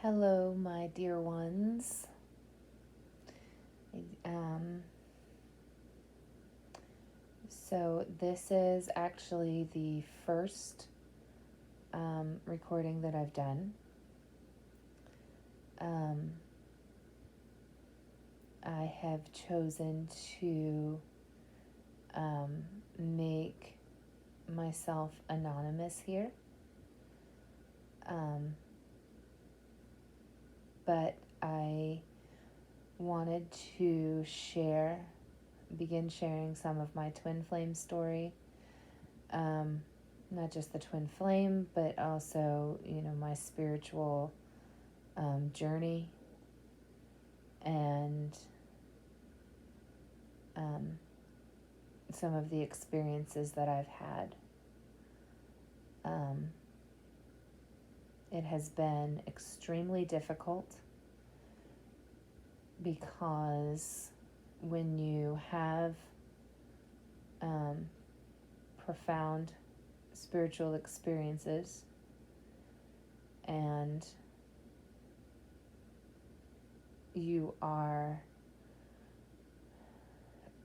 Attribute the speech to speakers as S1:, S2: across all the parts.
S1: Hello, my dear ones. Um, so this is actually the first recording that I've done. I have chosen to make myself anonymous here. But I wanted to begin sharing some of my twin flame story. Not just the twin flame, but also, my spiritual journey and some of the experiences that I've had. It has been extremely difficult because when you have profound spiritual experiences and you are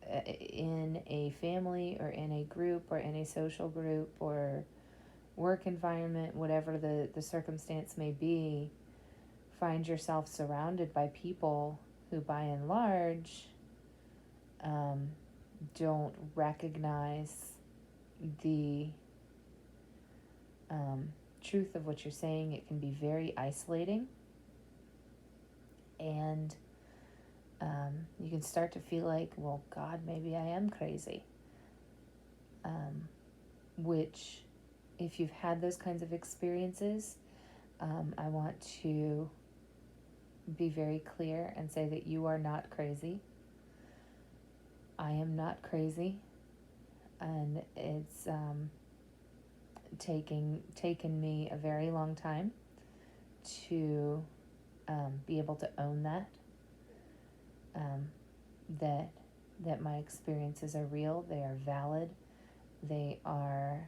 S1: in a family or in a group or in a social group or work environment, whatever the circumstance may be, find yourself surrounded by people who by and large don't recognize the truth of what you're saying. It can be very isolating, and you can start to feel like, well, God, maybe I am crazy. Which, if you've had those kinds of experiences, I want to be very clear and say that you are not crazy. I am not crazy, and it's taken me a very long time to be able to own that my experiences are real, they are valid, they are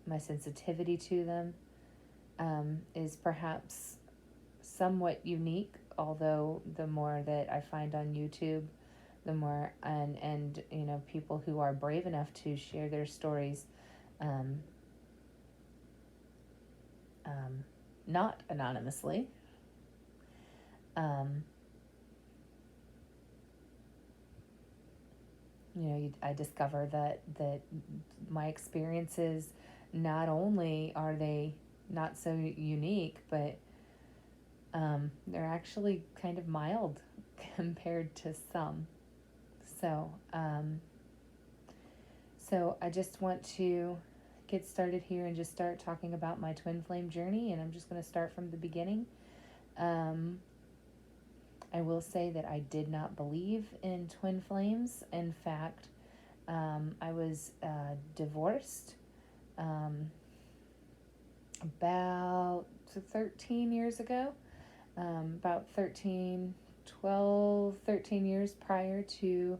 S1: my sensitivity to them is perhaps somewhat unique, although the more that I find on YouTube, the more and people who are brave enough to share their stories not anonymously, I discover that my experiences, not only are they not so unique, but they're actually kind of mild compared to some. So I just want to get started here and just start talking about my twin flame journey, and I'm just going to start from the beginning. I will say that I did not believe in twin flames. In fact, I was divorced about 13 years ago, about 13 years prior to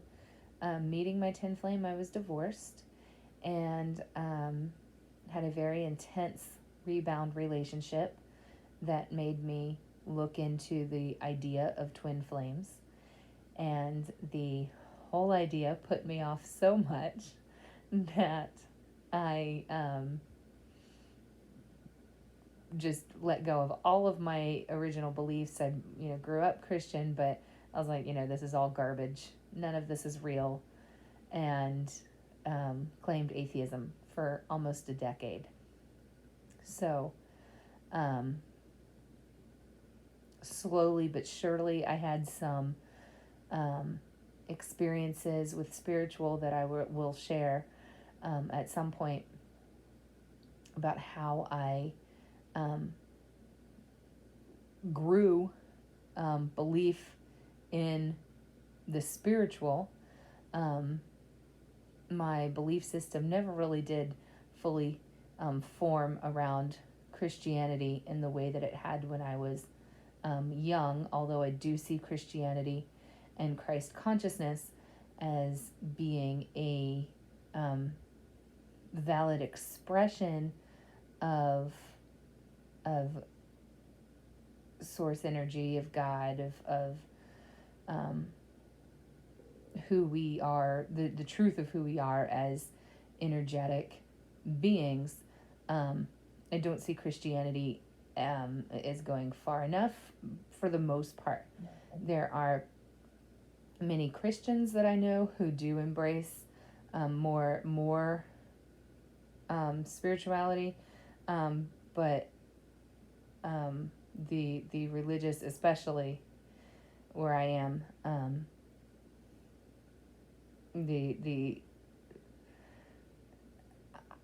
S1: meeting my twin flame. I was divorced and had a very intense rebound relationship that made me look into the idea of twin flames, and the whole idea put me off so much that I just let go of all of my original beliefs. I grew up Christian, but I was like, this is all garbage, none of this is real, and claimed atheism for almost a decade. So slowly but surely, I had some experiences with spiritual that I will share at some point about how I grew belief in the spiritual. My belief system never really did fully form around Christianity in the way that it had when I was young, although I do see Christianity and Christ consciousness as being a valid expression of source energy of God, of um, who we are, the truth of who we are as energetic beings. I don't see Christianity as going far enough for the most part. There are many Christians that I know who do embrace more spirituality, but the religious, especially where I am,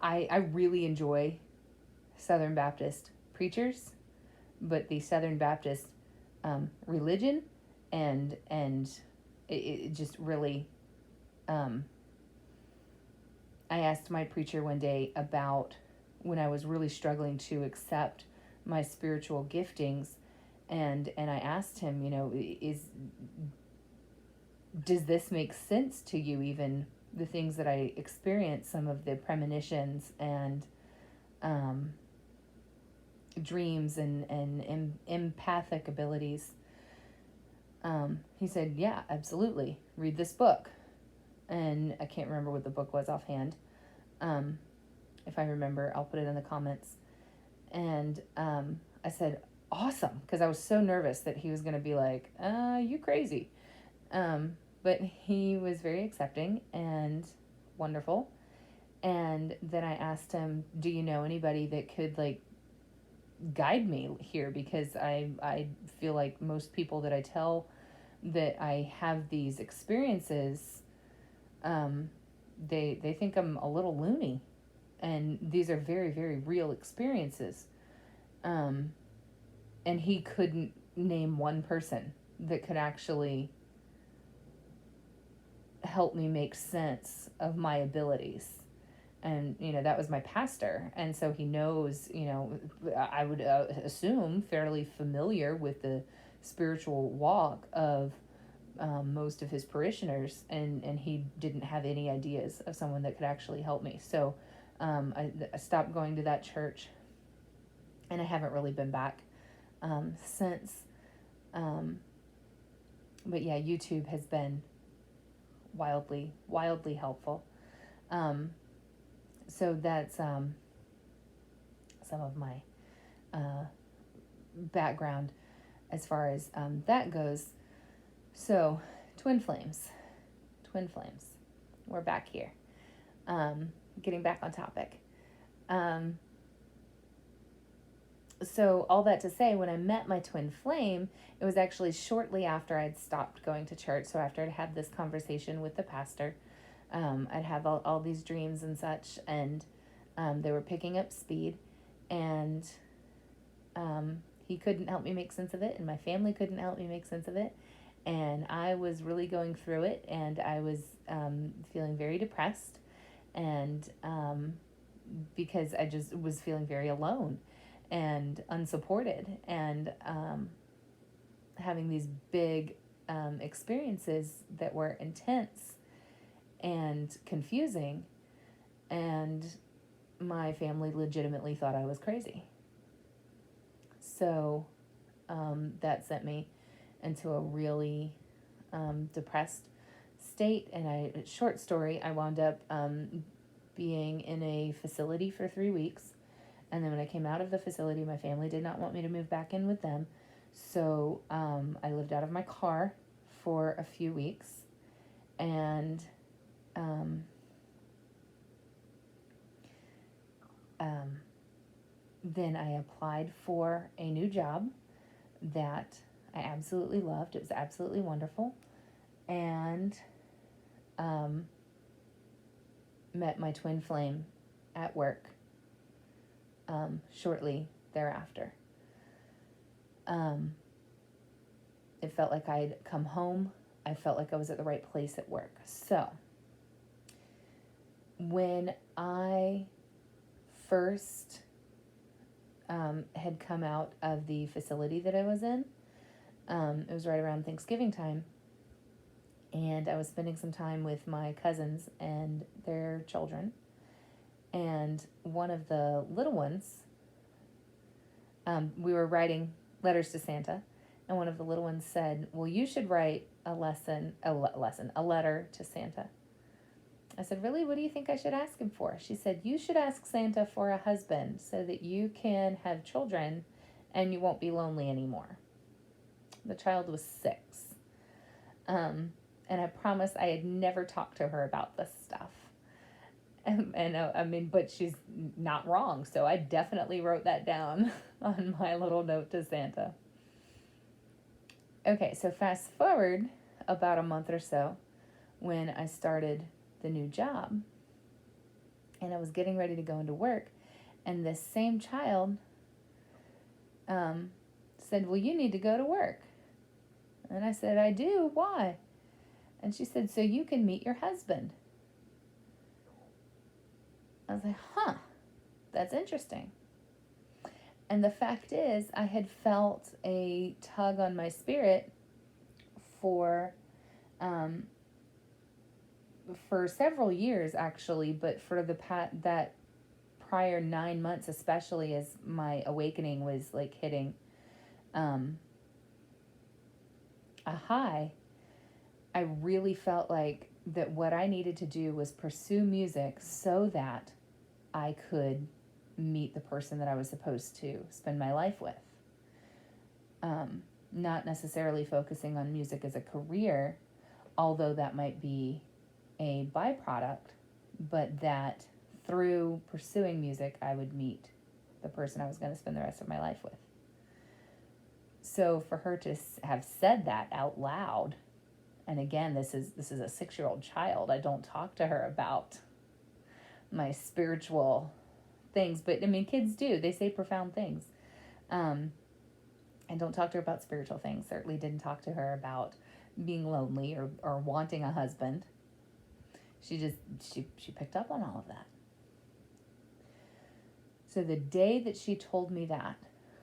S1: I really enjoy Southern Baptist preachers, but the Southern Baptist religion and it just really, I asked my preacher one day about when I was really struggling to accept my spiritual giftings, and I asked him, does this make sense to you, even the things that I experienced, some of the premonitions and dreams and empathic abilities? He said, yeah, absolutely. Read this book. And I can't remember what the book was offhand. If I remember, I'll put it in the comments. And I said, awesome, because I was so nervous that he was going to be like, you crazy. But he was very accepting and wonderful. And then I asked him, do you know anybody that could, like, guide me here? Because I feel like most people that I tell that I have these experiences, they think I'm a little loony. And these are very, very real experiences. And he couldn't name one person that could actually help me make sense of my abilities. And, that was my pastor. And so he knows, I would assume fairly familiar with the spiritual walk of most of his parishioners. And he didn't have any ideas of someone that could actually help me. So I stopped going to that church. And I haven't really been back since. But yeah, YouTube has been wildly helpful. So that's some of my background as far as that goes. So, twin flames. We're back here. Getting back on topic. So all that to say, when I met my twin flame, it was actually shortly after I'd stopped going to church. So after I'd had this conversation with the pastor, I'd have all these dreams and such, and they were picking up speed, and he couldn't help me make sense of it, and my family couldn't help me make sense of it, and I was really going through it, and I was feeling very depressed, and because I just was feeling very alone and unsupported, and having these big experiences that were intense and confusing, and my family legitimately thought I was crazy. So that sent me into a really depressed state, and short story, I wound up being in a facility for 3 weeks. And then when I came out of the facility, my family did not want me to move back in with them. So I lived out of my car for a few weeks. And then I applied for a new job that I absolutely loved. It was absolutely wonderful. And met my twin flame at work shortly thereafter. It felt like I'd come home. I felt like I was at the right place at work. So when I first had come out of the facility that I was in, it was right around Thanksgiving time, and I was spending some time with my cousins and their children, and one of the little ones, we were riding letters to Santa, and one of the little ones said, "Well, you should write a letter to Santa." I said, "Really? What do you think I should ask him for?" She said, "You should ask Santa for a husband so that you can have children and you won't be lonely anymore." The child was 6. And I promised I had never talked to her about this stuff. I mean, but she's not wrong. So I definitely wrote that down on my little note to Santa. Okay, so fast forward about a month or so when I started the new job and I was getting ready to go into work, and this same child said, "Well, you need to go to work." And I said, "I do. Why?" And she said, "So you can meet your husband." I was like, huh, that's interesting. And the fact is, I had felt a tug on my spirit for several years, actually, but for that prior 9 months, especially as my awakening was like hitting a high, I really felt like that what I needed to do was pursue music so that I could meet the person that I was supposed to spend my life with. Not necessarily focusing on music as a career, although that might be a byproduct, but that through pursuing music, I would meet the person I was going to spend the rest of my life with. So for her to have said that out loud, and again, this is a 6-year-old child. I don't talk to her about my spiritual things, but I mean, kids do. They say profound things. I don't talk to her about spiritual things. Certainly didn't talk to her about being lonely or wanting a husband. She picked up on all of that. So the day that she told me that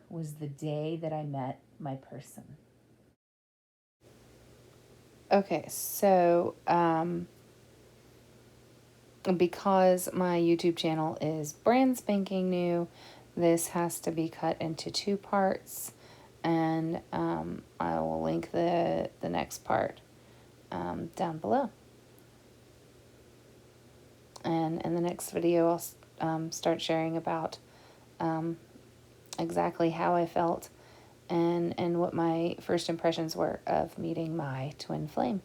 S1: was the day that I met my person. Okay, so because my YouTube channel is brand spanking new, this has to be cut into 2 parts, and I will link the next part down below. And in the next video, I'll start sharing about exactly how I felt and what my first impressions were of meeting my twin flame.